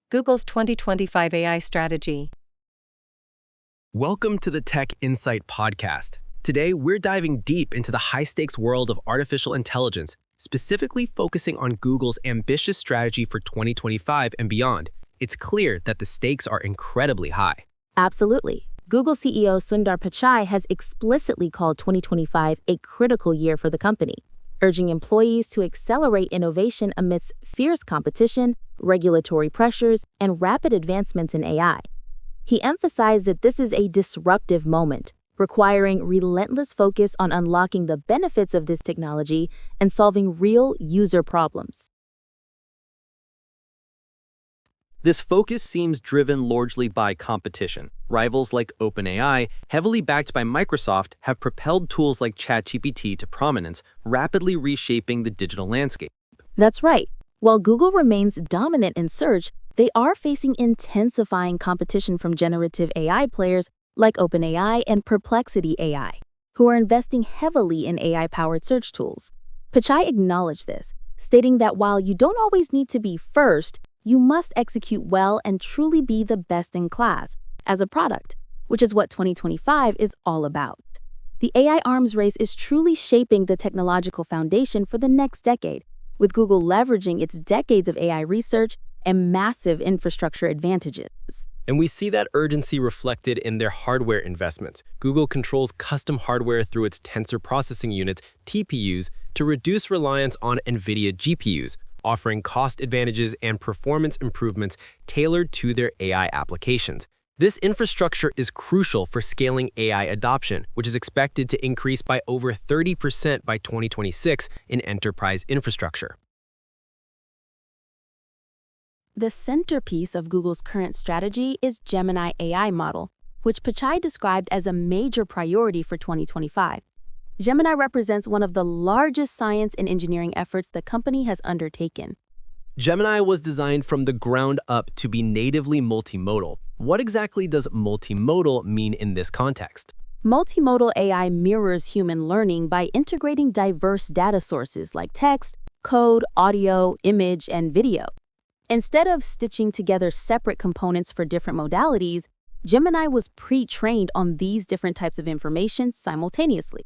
Google's 2025 AI strategy. Welcome to the Tech Insight Podcast. Today, we're diving deep into the high-stakes world of artificial intelligence, specifically focusing on Google's ambitious strategy for 2025 and beyond. It's clear that the stakes are incredibly high. Absolutely. Google CEO Sundar Pichai has explicitly called 2025 a critical year for the company, urging employees to accelerate innovation amidst fierce competition, regulatory pressures, and rapid advancements in AI. He emphasized that this is a disruptive moment, requiring relentless focus on unlocking the benefits of this technology and solving real user problems. This focus seems driven largely by competition. Rivals like OpenAI, heavily backed by Microsoft, have propelled tools like ChatGPT to prominence, rapidly reshaping the digital landscape. That's right. While Google remains dominant in search, they are facing intensifying competition from generative AI players like OpenAI and Perplexity AI, who are investing heavily in AI-powered search tools. Pichai acknowledged this, stating that while you don't always need to be first, you must execute well and truly be the best in class as a product, which is what 2025 is all about. The AI arms race is truly shaping the technological foundation for the next decade, with Google leveraging its decades of AI research and massive infrastructure advantages. And we see that urgency reflected in their hardware investments. Google controls custom hardware through its tensor processing units, TPUs, to reduce reliance on NVIDIA GPUs, offering cost advantages and performance improvements tailored to their AI applications. This infrastructure is crucial for scaling AI adoption, which is expected to increase by over 30% by 2026 in enterprise infrastructure. The centerpiece of Google's current strategy is Gemini AI model, which Pichai described as a major priority for 2025. Gemini represents one of the largest science and engineering efforts the company has undertaken. Gemini was designed from the ground up to be natively multimodal. What exactly does multimodal mean in this context? Multimodal AI mirrors human learning by integrating diverse data sources like text, code, audio, image, and video. Instead of stitching together separate components for different modalities, Gemini was pre-trained on these different types of information simultaneously.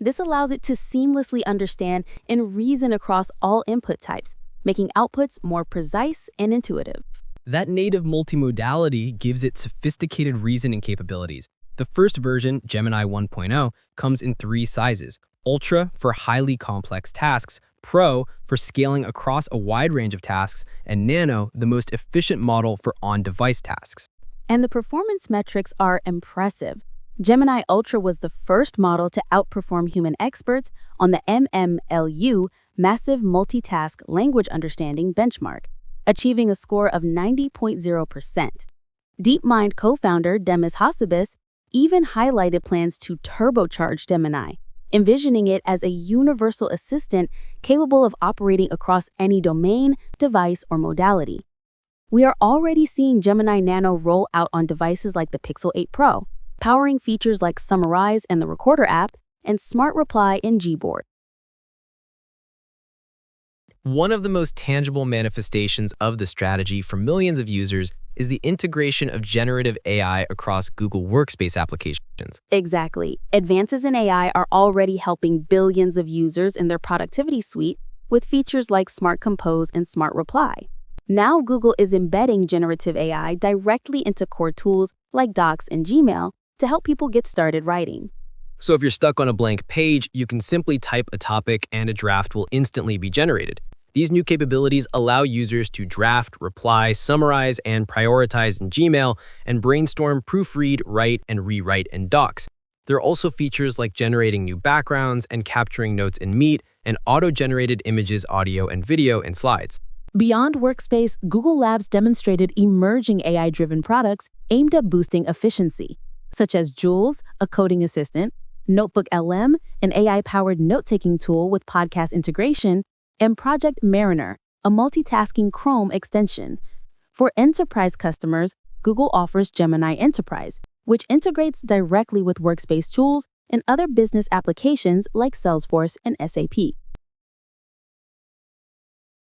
This allows it to seamlessly understand and reason across all input types, making outputs more precise and intuitive. That native multimodality gives it sophisticated reasoning capabilities. The first version, Gemini 1.0, comes in 3 sizes: Ultra for highly complex tasks, Pro for scaling across a wide range of tasks, and Nano, the most efficient model for on-device tasks. And the performance metrics are impressive. Gemini Ultra was the first model to outperform human experts on the MMLU, Massive Multitask Language Understanding benchmark, achieving a score of 90.0%. DeepMind co-founder Demis Hassabis even highlighted plans to turbocharge Gemini, envisioning it as a universal assistant capable of operating across any domain, device, or modality. We are already seeing Gemini Nano roll out on devices like the Pixel 8 Pro, powering features like Summarize in the Recorder app and Smart Reply in Gboard. One of the most tangible manifestations of the strategy for millions of users is the integration of generative AI across Google Workspace applications. Exactly. Advances in AI are already helping billions of users in their productivity suite with features like Smart Compose and Smart Reply. Now Google is embedding generative AI directly into core tools like Docs and Gmail to help people get started writing. So if you're stuck on a blank page, you can simply type a topic and a draft will instantly be generated. These new capabilities allow users to draft, reply, summarize, and prioritize in Gmail, and brainstorm, proofread, write, and rewrite in Docs. There are also features like generating new backgrounds and capturing notes in Meet, and auto-generated images, audio, and video in Slides. Beyond Workspace, Google Labs demonstrated emerging AI-driven products aimed at boosting efficiency, such as Jules, a coding assistant, Notebook LM, an AI-powered note-taking tool with podcast integration, and Project Mariner, a multitasking Chrome extension. For enterprise customers, Google offers Gemini Enterprise, which integrates directly with Workspace tools and other business applications like Salesforce and SAP.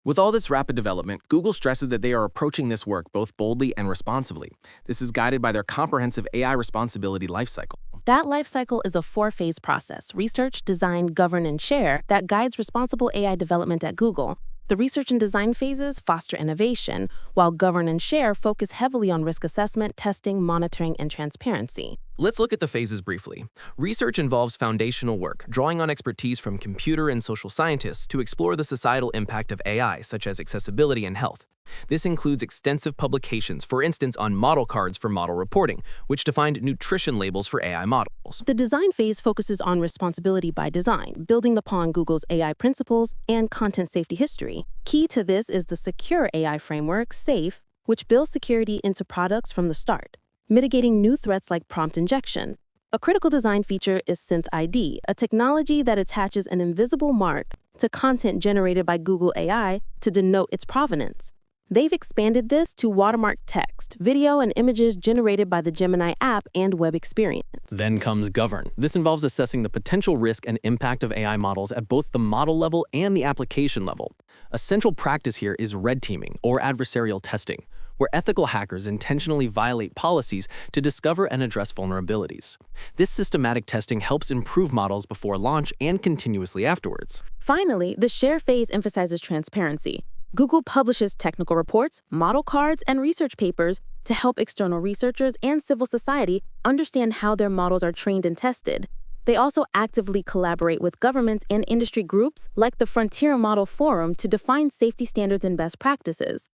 With all this rapid development, Google stresses that they are approaching this work both boldly and responsibly. This is guided by their comprehensive AI Responsibility Lifecycle. That lifecycle is a 4-phase process: research, design, govern, and share that guides responsible AI development at Google. The research and design phases foster innovation, while govern and share focus heavily on risk assessment, testing, monitoring, and transparency. Let's look at the phases briefly. Research involves foundational work, drawing on expertise from computer and social scientists to explore the societal impact of AI, such as accessibility and health. This includes extensive publications, for instance on model cards for model reporting, which defined nutrition labels for AI models. The design phase focuses on responsibility by design, building upon Google's AI principles and content safety history. Key to this is the secure AI framework, SAFE, which builds security into products from the start, mitigating new threats like prompt injection. A critical design feature is Synth ID, a technology that attaches an invisible mark to content generated by Google AI to denote its provenance. They've expanded this to watermark text, video, and images generated by the Gemini app and web experience. Then comes govern. This involves assessing the potential risk and impact of AI models at both the model level and the application level. A central practice here is red teaming, or adversarial testing, where ethical hackers intentionally violate policies to discover and address vulnerabilities. This systematic testing helps improve models before launch and continuously afterwards. Finally, the share phase emphasizes transparency. Google publishes technical reports, model cards, and research papers to help external researchers and civil society understand how their models are trained and tested. They also actively collaborate with governments and industry groups like the Frontier Model Forum to define safety standards and best practices.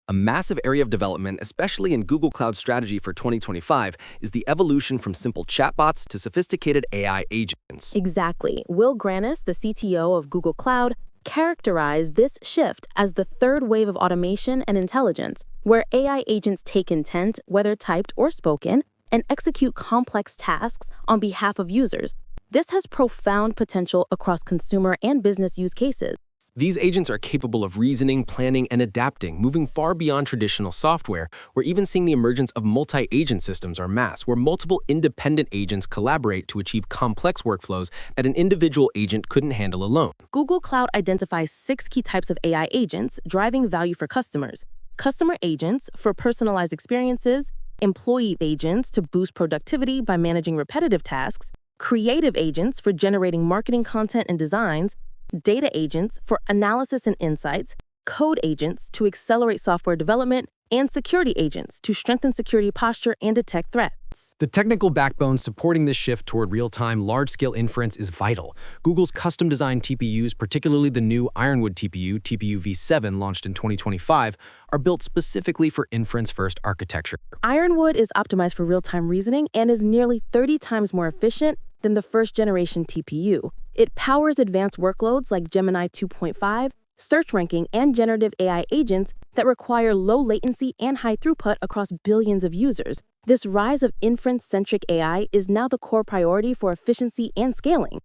A massive area of development, especially in Google Cloud strategy for 2025, is the evolution from simple chatbots to sophisticated AI agents. Exactly. Will Granis, the CTO of Google Cloud, characterized this shift as the third wave of automation and intelligence, where AI agents take intent, whether typed or spoken, and execute complex tasks on behalf of users. This has profound potential across consumer and business use cases. These agents are capable of reasoning, planning, and adapting, moving far beyond traditional software. We're even seeing the emergence of multi-agent systems en masse, where multiple independent agents collaborate to achieve complex workflows that an individual agent couldn't handle alone. Google Cloud identifies 6 key types of AI agents driving value for customers. Customer agents for personalized experiences, employee agents to boost productivity by managing repetitive tasks, creative agents for generating marketing content and designs, data agents for analysis and insights, code agents to accelerate software development, and security agents to strengthen security posture and detect threats. The technical backbone supporting this shift toward real-time, large-scale inference is vital. Google's custom-designed TPUs, particularly the new Ironwood TPU, TPU v7, launched in 2025, are built specifically for inference-first architecture. Ironwood is optimized for real-time reasoning and is nearly 30 times more efficient than the first-generation TPU. It powers advanced workloads like Gemini 2.5, search ranking, and generative AI agents that require low latency and high throughput across billions of users. This rise of inference-centric AI is now the core priority for efficiency and scaling.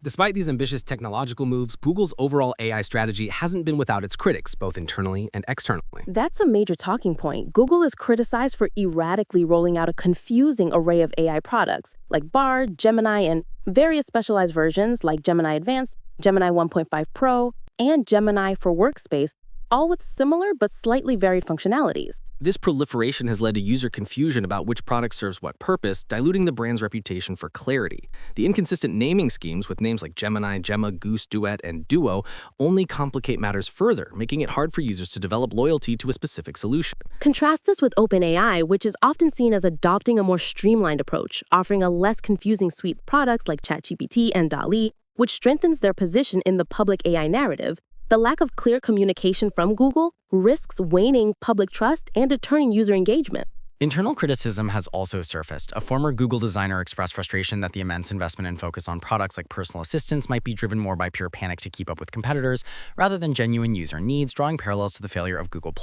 Despite these ambitious technological moves, Google's overall AI strategy hasn't been without its critics, both internally and externally. That's a major talking point. Google is criticized for erratically rolling out a confusing array of AI products like Bard, Gemini, and various specialized versions like Gemini Advanced, Gemini 1.5 Pro, and Gemini for Workspace, all with similar but slightly varied functionalities. This proliferation has led to user confusion about which product serves what purpose, diluting the brand's reputation for clarity. The inconsistent naming schemes with names like Gemini, Gemma, Goose, Duet, and Duo only complicate matters further, making it hard for users to develop loyalty to a specific solution. Contrast this with OpenAI, which is often seen as adopting a more streamlined approach, offering a less confusing suite of products like ChatGPT and DALL-E, which strengthens their position in the public AI narrative. The lack of clear communication from Google risks waning public trust and deterring user engagement. Internal criticism has also surfaced. A former Google designer expressed frustration that the immense investment and focus on products like personal assistants might be driven more by pure panic to keep up with competitors rather than genuine user needs, drawing parallels to the failure of Google+.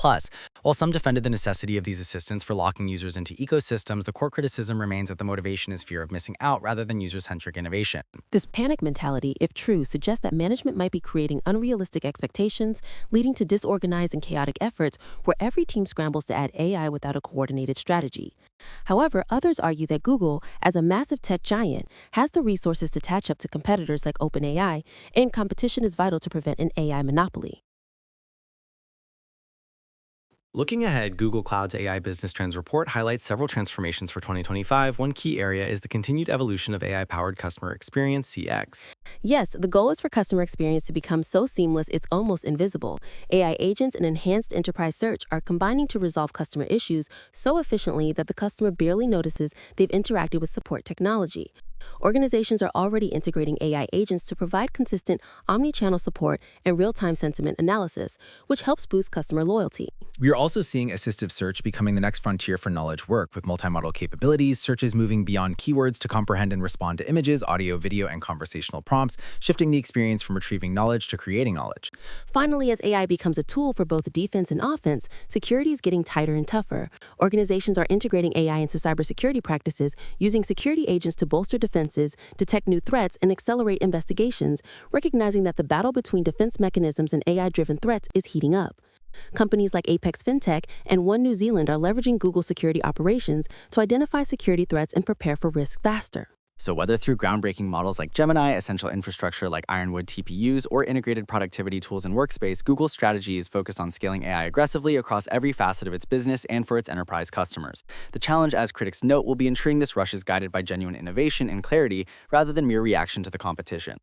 While some defended the necessity of these assistants for locking users into ecosystems, the core criticism remains that the motivation is fear of missing out rather than user-centric innovation. This panic mentality, if true, suggests that management might be creating unrealistic expectations, leading to disorganized and chaotic efforts where every team scrambles to add AI without a coordinated strategy. However, others argue that Google, as a massive tech giant, has the resources to catch up to competitors like OpenAI, and competition is vital to prevent an AI monopoly. Looking ahead, Google Cloud's AI Business Trends report highlights several transformations for 2025. One key area is the continued evolution of AI-powered customer experience, CX. Yes, the goal is for customer experience to become so seamless it's almost invisible. AI agents and enhanced enterprise search are combining to resolve customer issues so efficiently that the customer barely notices they've interacted with support technology. Organizations are already integrating AI agents to provide consistent omni-channel support and real-time sentiment analysis, which helps boost customer loyalty. We are also seeing assistive search becoming the next frontier for knowledge work, with multimodal capabilities, searches moving beyond keywords to comprehend and respond to images, audio, video, and conversational prompts, shifting the experience from retrieving knowledge to creating knowledge. Finally, as AI becomes a tool for both defense and offense, security is getting tighter and tougher. Organizations are integrating AI into cybersecurity practices, using security agents to bolster defenses, detect new threats, and accelerate investigations, recognizing that the battle between defense mechanisms and AI-driven threats is heating up. Companies like Apex FinTech and One New Zealand are leveraging Google security operations to identify security threats and prepare for risk faster. So whether through groundbreaking models like Gemini, essential infrastructure like Ironwood TPUs, or integrated productivity tools in Workspace, Google's strategy is focused on scaling AI aggressively across every facet of its business and for its enterprise customers. The challenge, as critics note, will be ensuring this rush is guided by genuine innovation and clarity rather than mere reaction to the competition.